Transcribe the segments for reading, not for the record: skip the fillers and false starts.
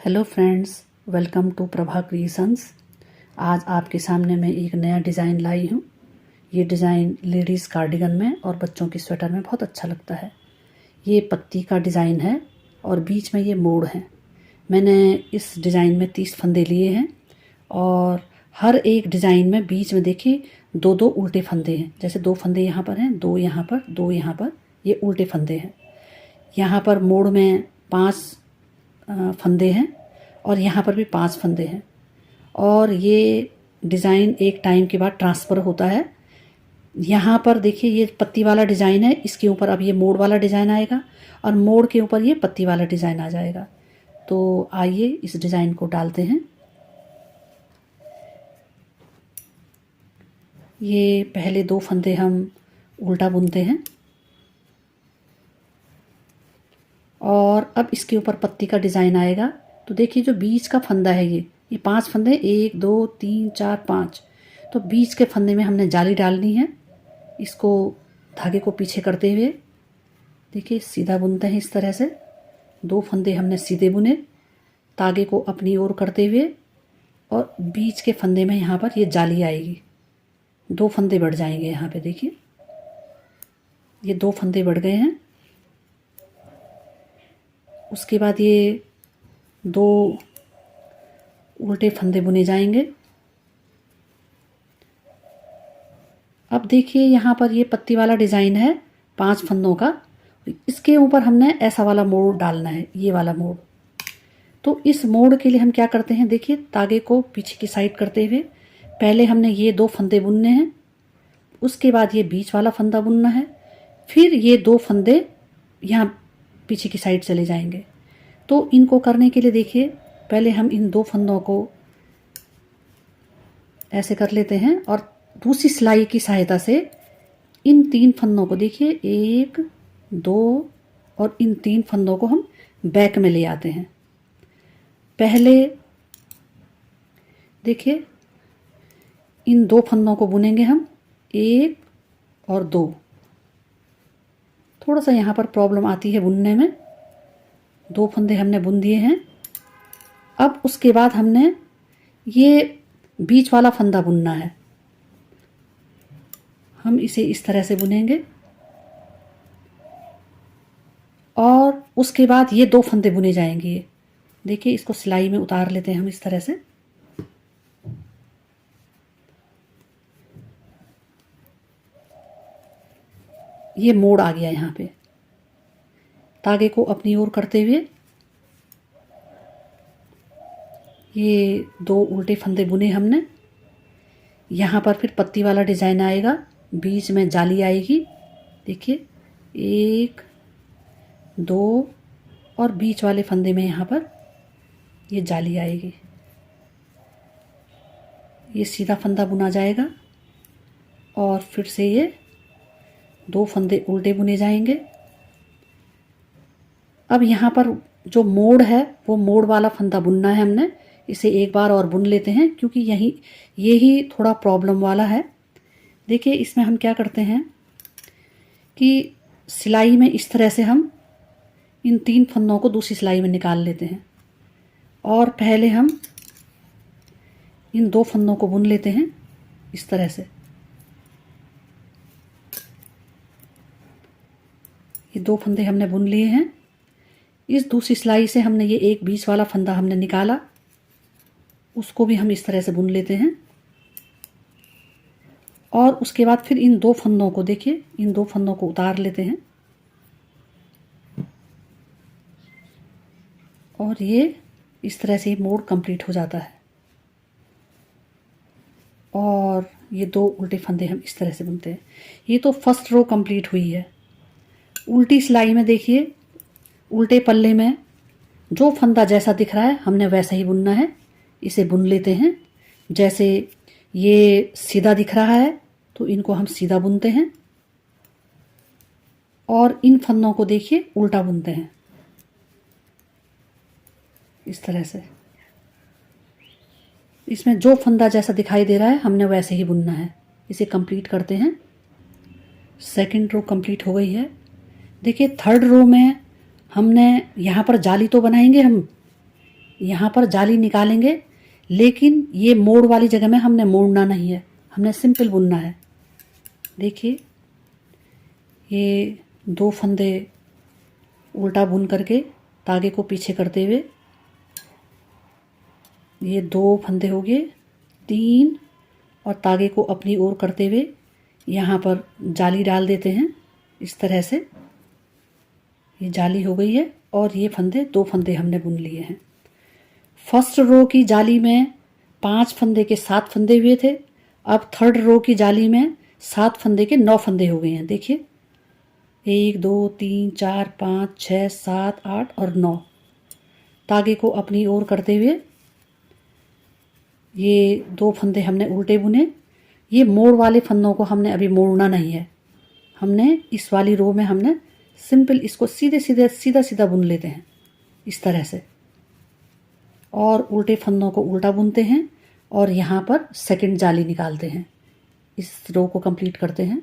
Hello friends, welcome to Prabha creations. आज आपके सामने मैं एक नया डिज़ाइन लाई हूँ। ये डिज़ाइन लेडीज़ कार्डिगन में और बच्चों की स्वेटर में बहुत अच्छा लगता है। ये पत्ती का डिज़ाइन है और बीच में ये मोड़ है। मैंने इस डिज़ाइन में 30 फंदे लिए हैं और हर एक डिज़ाइन में बीच में देखिए दो दो उल्टे फंदे हैं। जैसे 2 फंदे यहाँ पर हैं, 2 यहाँ पर, 2 यहाँ पर, ये उल्टे फंदे हैं। यहाँ पर मोड़ में 5 फंदे हैं और यहाँ पर भी 5 फंदे हैं। और ये डिज़ाइन एक टाइम के बाद ट्रांसफ़र होता है। यहाँ पर देखिए ये पत्ती वाला डिज़ाइन है, इसके ऊपर अब ये मोड़ वाला डिज़ाइन आएगा और मोड़ के ऊपर ये पत्ती वाला डिज़ाइन आ जाएगा। तो आइए इस डिज़ाइन को डालते हैं। ये पहले 2 फंदे हम उल्टा बुनते हैं और अब इसके ऊपर पत्ती का डिज़ाइन आएगा। तो देखिए जो बीच का फंदा है ये 5 फंदे, 1 2 3 4 5। तो बीच के फंदे में हमने जाली डालनी है। इसको धागे को पीछे करते हुए देखिए सीधा बुनते हैं इस तरह से। 2 फंदे हमने सीधे बुने, धागे को अपनी ओर करते हुए, और बीच के फंदे में यहाँ पर ये जाली आएगी। 2 फंदे बढ़ जाएंगे यहाँ पे। देखिए ये 2 फंदे बढ़ गए हैं। उसके बाद ये 2 उल्टे फंदे बुने जाएंगे। अब देखिए यहाँ पर ये पत्ती वाला डिज़ाइन है 5 फंदों का। इसके ऊपर हमने ऐसा वाला मोड़ डालना है, ये वाला मोड़। तो इस मोड़ के लिए हम क्या करते हैं, देखिए धागे को पीछे की साइड करते हुए पहले हमने ये 2 फंदे बुनने हैं, उसके बाद ये बीच वाला फंदा बुनना है, फिर ये 2 फंदे यहाँ पीछे की साइड चले जाएंगे। तो इनको करने के लिए देखिए पहले हम इन 2 फंदों को ऐसे कर लेते हैं और दूसरी सिलाई की सहायता से इन 3 फंदों को देखिए 1 2 और इन 3 फंदों को हम बैक में ले आते हैं। पहले देखिए इन 2 फंदों को बुनेंगे हम, 1 और 2। थोड़ा सा यहाँ पर प्रॉब्लम आती है बुनने में। 2 फंदे हमने बुन दिए हैं। अब उसके बाद हमने ये बीच वाला फंदा बुनना है। हम इसे इस तरह से बुनेंगे और उसके बाद ये 2 फंदे बुने जाएंगे। देखिए इसको सिलाई में उतार लेते हैं हम इस तरह से। ये मोड़ आ गया यहाँ पे। धागे को अपनी ओर करते हुए ये 2 उल्टे फंदे बुने हमने। यहाँ पर फिर पत्ती वाला डिज़ाइन आएगा, बीच में जाली आएगी। देखिए 1 2 और बीच वाले फंदे में यहाँ पर ये जाली आएगी। ये सीधा फंदा बुना जाएगा और फिर से ये 2 फंदे उल्टे बुने जाएंगे। अब यहाँ पर जो मोड़ है वो मोड़ वाला फंदा बुनना है हमने। इसे एक बार और बुन लेते हैं क्योंकि यही थोड़ा प्रॉब्लम वाला है। देखिए इसमें हम क्या करते हैं कि सिलाई में इस तरह से हम इन 3 फंदों को दूसरी सिलाई में निकाल लेते हैं और पहले हम इन 2 फंदों को बुन लेते हैं इस तरह से। ये 2 फंदे हमने बुन लिए हैं। इस दूसरी सिलाई से हमने ये एक बीच वाला फंदा हमने निकाला, उसको भी हम इस तरह से बुन लेते हैं। और उसके बाद फिर इन 2 फंदों को देखिए, इन 2 फंदों को उतार लेते हैं और ये इस तरह से मोड़ कंप्लीट हो जाता है। और ये 2 उल्टे फंदे हम इस तरह से बुनते हैं। ये तो फर्स्ट रो कंप्लीट हुई है। उल्टी सिलाई में देखिए उल्टे पल्ले में जो फंदा जैसा दिख रहा है हमने वैसा ही बुनना है। इसे बुन लेते हैं। जैसे ये सीधा दिख रहा है तो इनको हम सीधा बुनते हैं और इन फंदों को देखिए उल्टा बुनते हैं इस तरह से। इसमें जो फंदा जैसा दिखाई दे रहा है हमने वैसे ही बुनना है। इसे कंप्लीट करते हैं। सेकंड रो कंप्लीट हो गई है। देखिए थर्ड रो में हमने यहाँ पर जाली तो बनाएंगे हम, यहाँ पर जाली निकालेंगे, लेकिन ये मोड़ वाली जगह में हमने मोड़ना नहीं है, हमने सिंपल बुनना है। देखिए ये 2 फंदे उल्टा बुन करके तागे को पीछे करते हुए, ये 2 फंदे हो गए, 3, और तागे को अपनी ओर करते हुए यहाँ पर जाली डाल देते हैं इस तरह से। ये जाली हो गई है और ये फंदे 2 फंदे हमने बुन लिए हैं। फर्स्ट रो की जाली में 5 फंदे के 7 फंदे हुए थे, अब थर्ड रो की जाली में 7 फंदे के 9 फंदे हो गए हैं। देखिए 1 2 3 4 5 6 7 8 और 9। तागे को अपनी ओर करते हुए ये 2 फंदे हमने उल्टे बुने। ये मोड़ वाले फंदों को हमने अभी मोड़ना नहीं है, हमने इस वाली रो में हमने सिंपल इसको सीधे सीधे सीधा सीधा बुन लेते हैं इस तरह से, और उल्टे फंदों को उल्टा बुनते हैं और यहाँ पर सेकंड जाली निकालते हैं। इस रो को कंप्लीट करते हैं।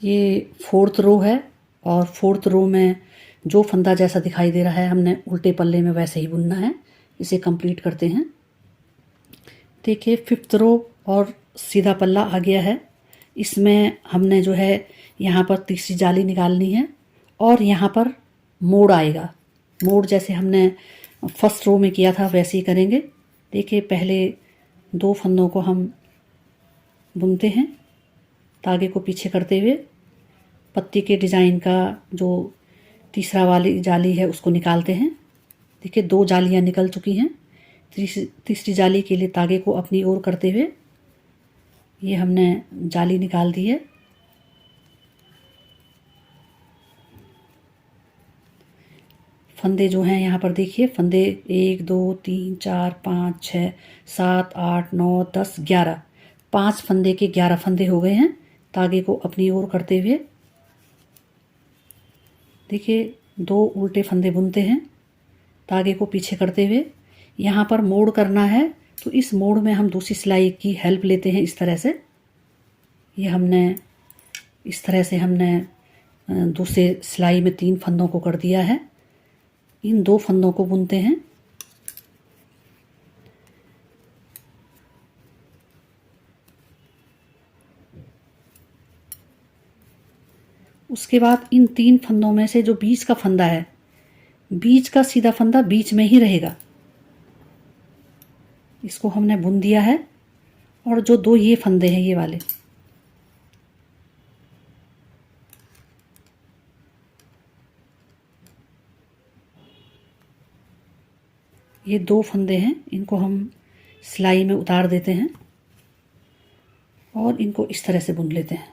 ये 4th रो है और 4th रो में जो फंदा जैसा दिखाई दे रहा है हमने उल्टे पल्ले में वैसे ही बुनना है। इसे कंप्लीट करते हैं। देखिए 5th रो और सीधा पल्ला आ गया है। इसमें हमने जो है यहाँ पर तीसरी जाली निकालनी है और यहाँ पर मोड़ आएगा। मोड़ जैसे हमने फर्स्ट रो में किया था वैसे ही करेंगे। देखिए पहले 2 फंदों को हम बुनते हैं, तागे को पीछे करते हुए पत्ती के डिज़ाइन का जो तीसरा वाली जाली है उसको निकालते हैं। देखिए 2 जालियाँ निकल चुकी हैं। तीसरी जाली के लिए तागे को अपनी ओर करते हुए ये हमने जाली निकाल दी है। फंदे जो हैं यहाँ पर देखिए, फंदे 1 2 3 4 5 6 7 8 9 10 11, 5 फंदे के 11 फंदे हो गए हैं। तागे को अपनी ओर करते हुए देखिए 2 उल्टे फंदे बुनते हैं, तागे को पीछे करते हुए। यहाँ पर मोड़ करना है तो इस मोड़ में हम दूसरी सिलाई की हेल्प लेते हैं इस तरह से। ये हमने इस तरह से हमने दूसरे सिलाई में 3 फंदों को कर दिया है। इन 2 फंदों को बुनते हैं। उसके बाद इन 3 फंदों में से जो बीच का फंदा है, बीच का सीधा फंदा बीच में ही रहेगा, इसको हमने बुन दिया है। और जो 2 ये फंदे हैं ये वाले, ये 2 फंदे हैं, इनको हम सिलाई में उतार देते हैं और इनको इस तरह से बुन लेते हैं।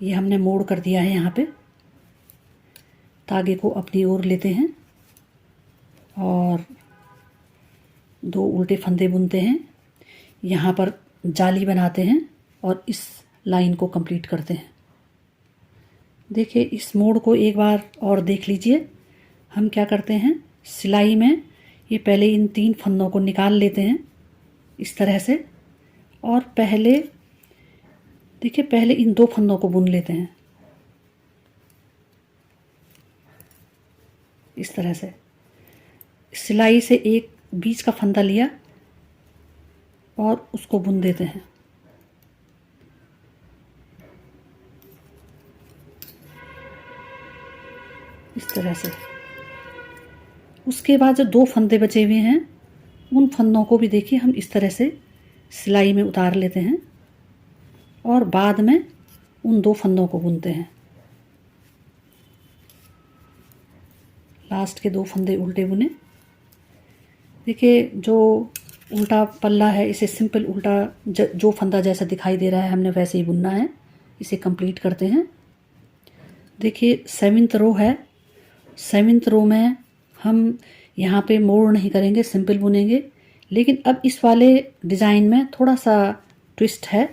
ये हमने मोड़ कर दिया है यहाँ पे। तागे को अपनी ओर लेते हैं और 2 उल्टे फंदे बुनते हैं, यहाँ पर जाली बनाते हैं और इस लाइन को कंप्लीट करते हैं। देखिए इस मोड़ को एक बार और देख लीजिए। हम क्या करते हैं, सिलाई में ये पहले इन 3 फंदों को निकाल लेते हैं इस तरह से, और पहले देखिए पहले इन 2 फंदों को बुन लेते हैं इस तरह से। सिलाई से एक बीच का फंदा लिया और उसको बुन देते हैं। इस तरह से। उसके बाद जो 2 फंदे बचे हुए हैं उन फंदों को भी देखिए हम इस तरह से सिलाई में उतार लेते हैं और बाद में उन 2 फंदों को बुनते हैं। लास्ट के 2 फंदे उल्टे बुने। देखिए जो उल्टा पल्ला है इसे सिंपल उल्टा जो फंदा जैसा दिखाई दे रहा है हमने वैसे ही बुनना है। इसे कंप्लीट करते हैं। देखिए 7th रो है। 7th रो में हम यहाँ पे मोड़ नहीं करेंगे, सिंपल बुनेंगे। लेकिन अब इस वाले डिज़ाइन में थोड़ा सा ट्विस्ट है,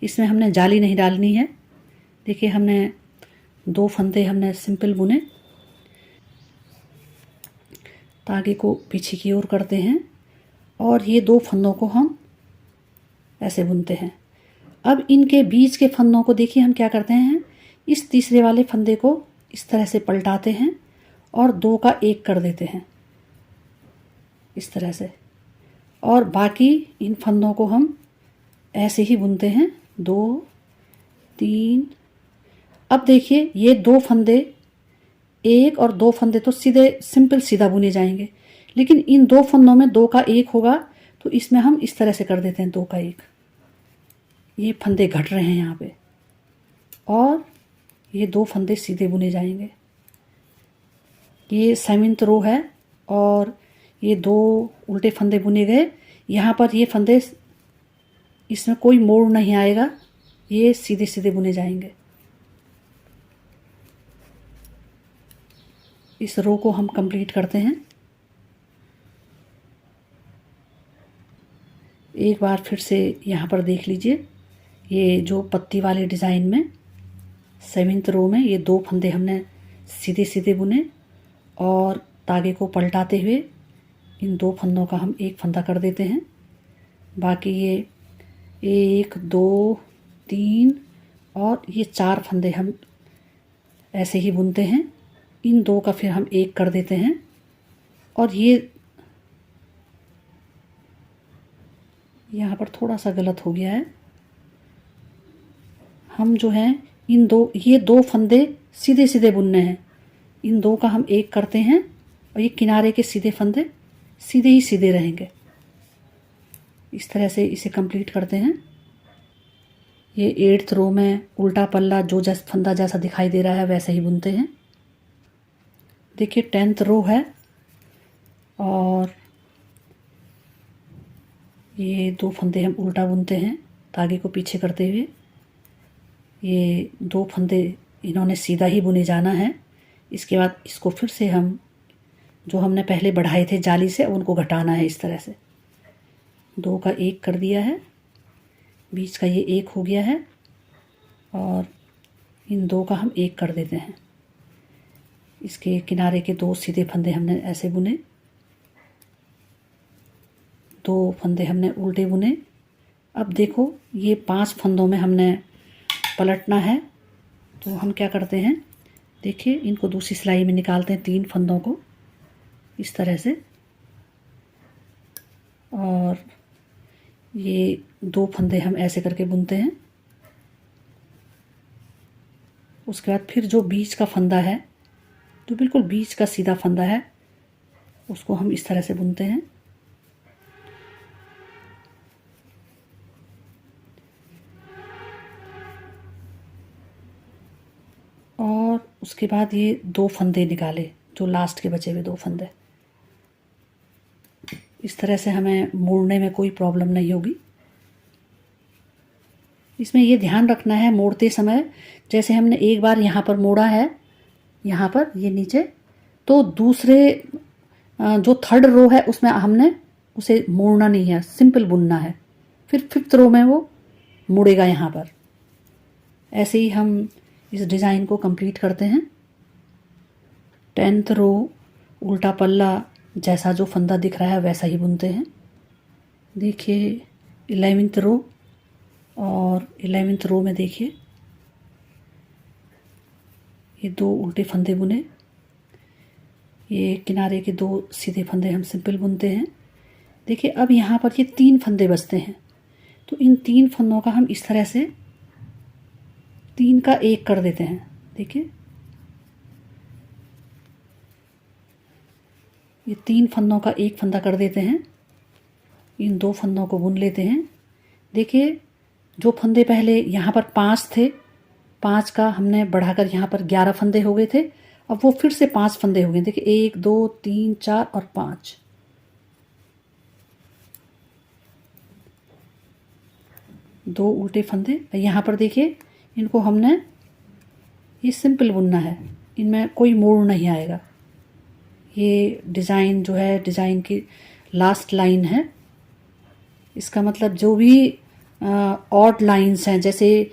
इसमें हमने जाली नहीं डालनी है। देखिए हमने 2 फंदे हमने सिंपल बुने, तागे को पीछे की ओर करते हैं और ये 2 फंदों को हम ऐसे बुनते हैं। अब इनके बीच के फंदों को देखिए हम क्या करते हैं, इस तीसरे वाले फंदे को इस तरह से पलटाते हैं और 2 का 1 कर देते हैं। इस तरह से। और बाकी इन फंदों को हम ऐसे ही बुनते हैं, 2 3। अब देखिए ये 2 फंदे, 1 और 2 फंदे तो सीधे सिंपल सीधा बुने जाएंगे, लेकिन इन 2 फंदों में 2 का 1 होगा, तो इसमें हम इस तरह से कर देते हैं 2 का 1। ये फंदे घट रहे हैं यहाँ पे, और ये 2 फंदे सीधे बुने जाएंगे। ये 7th रो है और ये 2 उल्टे फंदे बुने गए। यहाँ पर ये फंदे, इसमें कोई मोड़ नहीं आएगा, ये सीधे सीधे बुने जाएंगे। इस रो को हम कंप्लीट करते हैं। एक बार फिर से यहाँ पर देख लीजिए, ये जो पत्ती वाले डिज़ाइन में 7th रो में ये 2 फंदे हमने सीधे सीधे बुने, और धागे को पलटाते हुए इन 2 फंदों का हम 1 फंदा कर देते हैं। बाकी ये 1 2 3 और ये 4 फंदे हम ऐसे ही बुनते हैं। इन 2 का फिर हम 1 कर देते हैं, और ये यहाँ पर थोड़ा सा गलत हो गया है। हम जो हैं ये 2 फंदे सीधे सीधे बुनने हैं, इन 2 का हम 1 करते हैं, और ये किनारे के सीधे फंदे सीधे ही सीधे रहेंगे। इस तरह से इसे कंप्लीट करते हैं। ये 8th रो में उल्टा पल्ला जो जैसा फंदा जैसा दिखाई दे रहा है वैसे ही बुनते हैं। देखिए 10th रो है, और ये 2 फंदे हम उल्टा बुनते हैं धागे को पीछे करते हुए। ये 2 फंदे इन्होंने सीधा ही बुने जाना है। इसके बाद इसको फिर से हम जो हमने पहले बढ़ाए थे जाली से, उनको घटाना है इस तरह से। 2 का 1 कर दिया है, बीच का ये 1 हो गया है, और इन 2 का हम 1 कर देते हैं। इसके किनारे के 2 सीधे फंदे हमने ऐसे बुने, 2 फंदे हमने उल्टे बुने। अब देखो ये 5 फंदों में हमने पलटना है, तो हम क्या करते हैं, देखिए इनको दूसरी सिलाई में निकालते हैं 3 फंदों को इस तरह से, और ये 2 फंदे हम ऐसे करके बुनते हैं। उसके बाद फिर जो बीच का फंदा है, जो बिल्कुल बीच का सीधा फंदा है, उसको हम इस तरह से बुनते हैं। और उसके बाद ये 2 फंदे निकाले, जो लास्ट के बचे हुए 2 फंदे। इस तरह से हमें मोड़ने में कोई प्रॉब्लम नहीं होगी। इसमें ये ध्यान रखना है मोड़ते समय, जैसे हमने एक बार यहाँ पर मोड़ा है, यहाँ पर ये नीचे, तो दूसरे जो 3rd रो है उसमें हमने उसे मोड़ना नहीं है, सिंपल बुनना है। फिर 5th रो में वो मुड़ेगा यहाँ पर। ऐसे ही हम इस डिज़ाइन को कंप्लीट करते हैं। 10th रो उल्टा पल्ला जैसा जो फंदा दिख रहा है वैसा ही बुनते हैं। देखिए 11th रो, और 11th रो में देखिए ये 2 उल्टे फंदे बुने, ये किनारे के 2 सीधे फंदे हम सिंपल बुनते हैं। देखिए अब यहाँ पर ये 3 फंदे बचते हैं, तो इन 3 फंदों का हम इस तरह से 3 का 1 कर देते हैं। देखिए ये 3 फंदों का 1 फंदा कर देते हैं, इन 2 फंदों को बुन लेते हैं। देखिए जो फंदे पहले यहाँ पर 5 थे, 5 का हमने बढ़ाकर यहाँ पर 11 फंदे हो गए थे, अब वो फिर से 5 फंदे हो गए। देखिए 1 2 3 4 और 5, 2 उल्टे फंदे। यहाँ पर देखिए इनको हमने ये सिंपल बुनना है, इनमें कोई मोड़ नहीं आएगा। ये डिज़ाइन जो है, डिज़ाइन की लास्ट लाइन है। इसका मतलब जो भी ऑड लाइंस हैं, जैसे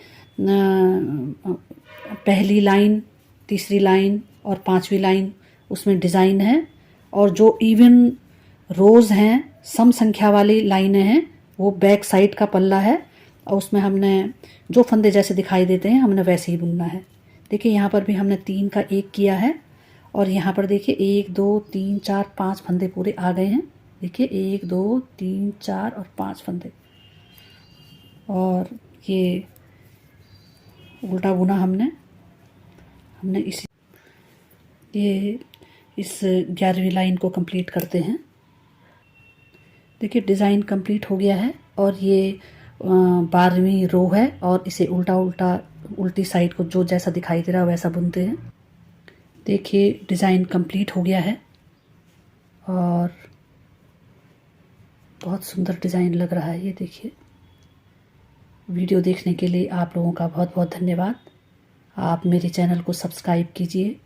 पहली लाइन, तीसरी लाइन और 5वीं लाइन, उसमें डिज़ाइन है, और जो इवन रोज़ हैं, सम संख्या वाली लाइनें हैं, वो बैक साइड का पल्ला है, और उसमें हमने जो फंदे जैसे दिखाई देते हैं हमने वैसे ही बुनना है। देखिए यहाँ पर भी हमने 3 का 1 किया है, और यहाँ पर देखिए 1 2 3 4 5 फंदे पूरे आ गए हैं। देखिए 1 2 3 4 और 5 फंदे। और ये उल्टा बुना हमने इस 11वीं लाइन को कंप्लीट करते हैं। देखिए डिज़ाइन कंप्लीट हो गया है और ये 12वीं रो है और इसे उल्टी साइड को जो जैसा दिखाई दे रहा है वैसा बुनते हैं। देखिए डिज़ाइन कंप्लीट हो गया है और बहुत सुंदर डिज़ाइन लग रहा है। ये देखिए, वीडियो देखने के लिए आप लोगों का बहुत बहुत धन्यवाद। आप मेरे चैनल को सब्सक्राइब कीजिए,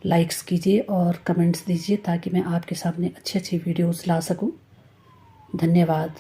लाइक्स कीजिए और कमेंट्स दीजिए ताकि मैं आपके सामने अच्छी अच्छी वीडियोस ला सकूं। धन्यवाद।